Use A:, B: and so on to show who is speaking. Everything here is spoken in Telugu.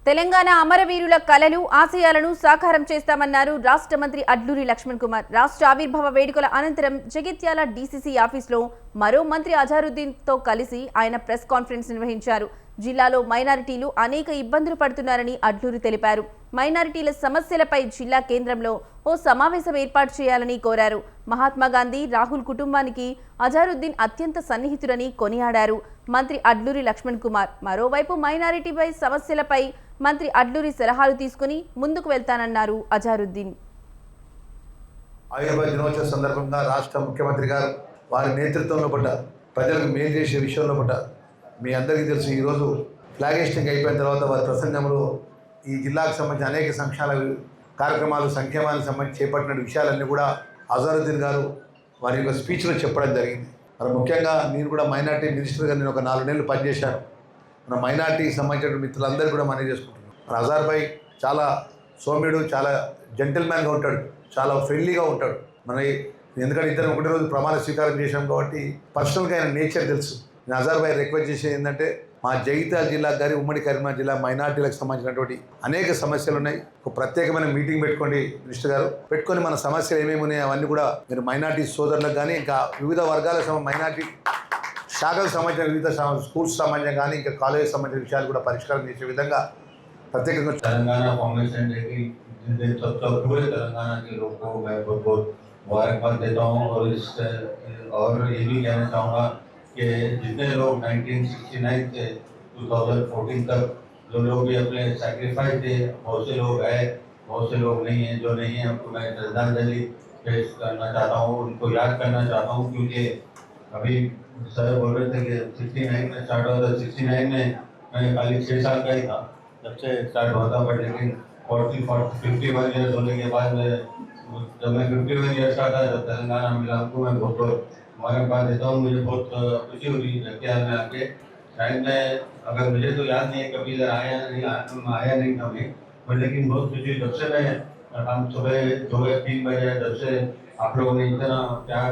A: తెలంగాణ అమరవీరుల కలలు ఆశయాలను సాకారం చేస్తామన్నారు రాష్ట్ర మంత్రి అడ్లూరి లక్ష్మణ్ కుమార్. రాష్ట్ర ఆవిర్భావ వేడుకల అనంతరం జగిత్యాల డీసీసీ ఆఫీసులో మరో మంత్రి అజారుద్దీన్ తో కలిసి ఆయన ప్రెస్ కాన్ఫరెన్స్ నిర్వహించారు. జిల్లాలో మైనారిటీలు అనేక ఇబ్బందులు పడుతున్నారని అడ్లూరి తెలిపారు. మైనారిటీల సమస్యలపై జిల్లా కేంద్రంలో ఓ సమావేశం ఏర్పాటు చేయాలని కోరారు. మహాత్మా గాంధీ, రాహుల్ కుటుంబానికి అజారుద్దీన్ అత్యంత సన్నిహితుడని కొనియాడారు మంత్రి అడ్లూరి లక్ష్మణ్ కుమార్. మరోవైపు మైనారిటీపై సమస్యలపై మంత్రి అడ్లూరి సలహాలు తీసుకుని ముందుకు వెళ్తానన్నారు అజారుద్దీన్.
B: ఆవిర్భావ దినోత్సవ సందర్భంగా రాష్ట్ర ముఖ్యమంత్రి గారు వారి నేతృత్వంలో పడ్డ ప్రజలకు మేలు చేసే విషయంలో పడ్డ మీ అందరికీ తెలుసు. ఈరోజు ఫ్లాగ్ హోస్టింగ్ అయిపోయిన తర్వాత వారి ప్రసంగంలో ఈ జిల్లాకు సంబంధించిన అనేక సంక్షేమ కార్యక్రమాలు, సంక్షేమానికి సంబంధించి చేపట్టిన విషయాలన్నీ కూడా అజారుద్దీన్ గారు వారి యొక్క స్పీచ్లో చెప్పడం జరిగింది. మరి ముఖ్యంగా నేను కూడా మైనార్టీ మినిస్టర్గా నేను ఒక 4 నెలలు పనిచేశాను. మన మైనార్టీకి సంబంధించిన మిత్రులందరూ కూడా మనవి చేసుకుంటున్నాం. మన అజార్ భాయ్ చాలా సౌమ్యుడు, చాలా జెంటిల్మ్యాన్గా ఉంటాడు, చాలా ఫ్రెండ్లీగా ఉంటాడు. మన ఎందుకంటే ఇద్దరు ఒకటే రోజు ప్రమాణ స్వీకారం చేశాం కాబట్టి పర్సనల్గా ఆయన నేచర్ తెలుసు. నేను అజార్ భాయ్ రిక్వెస్ట్ చేసేది ఏంటంటే మా జగిత్యాల జిల్లా గారి ఉమ్మడి కరీంనగర్ జిల్లా మైనార్టీలకు సంబంధించినటువంటి అనేక సమస్యలు ఉన్నాయి. ఒక ప్రత్యేకమైన మీటింగ్ పెట్టుకోండి మినిస్టర్ గారు, పెట్టుకొని మన సమస్యలు ఏమేమి ఉన్నాయో అవన్నీ కూడా మీరు మైనార్టీ సోదరులకు కానీ ఇంకా వివిధ వర్గాల మైనార్టీ శాఖలకు సంబంధించిన వివిధ స్కూల్స్ సంబంధించిన కానీ ఇంకా కాలేజ్ సంబంధించిన విషయాలు కూడా పరిష్కారం చేసే విధంగా ప్రత్యేకంగా
C: तेलंगाना फाउंडेशन डे की पूरे तेलंगाना के लोगों को मैं बहुत बहुत मुबारकबाद देता हूँ और ये भी कहना चाहूँगा कि जितने लोग 1969 से 2014 तक जो लोग भी अपने सैक्रिफाइस थे, बहुत से लोग हैं, बहुत से लोग नहीं हैं, जो नहीं हैं उनको मैं श्रद्धांजलि पेश करना चाहता हूँ, उनको याद करना चाहता हूँ। क्योंकि अभी सर बोल रहे थे कि 69 में स्टार्ट हुआ था। 69 में मैं खाली 6 साल का ही था जब से स्टार्ट हुआ था, बट लेकिन 51 ईयर्स होने के बाद जब मैं 51 ईयर्स का था जब तेलंगाना मिला हमको, मैं बहुत बहुत मुबारकबाद देता हूँ। मुझे बहुत खुशी हो रही है में आके। शायद मैं अगर मुझे तो याद नहीं है कभी इधर आया नहीं था मैं, पर लेकिन बहुत खुशी जब से मैं हम सुबह 2 या 3 बजे जब से आप लोगों ने इतना प्यार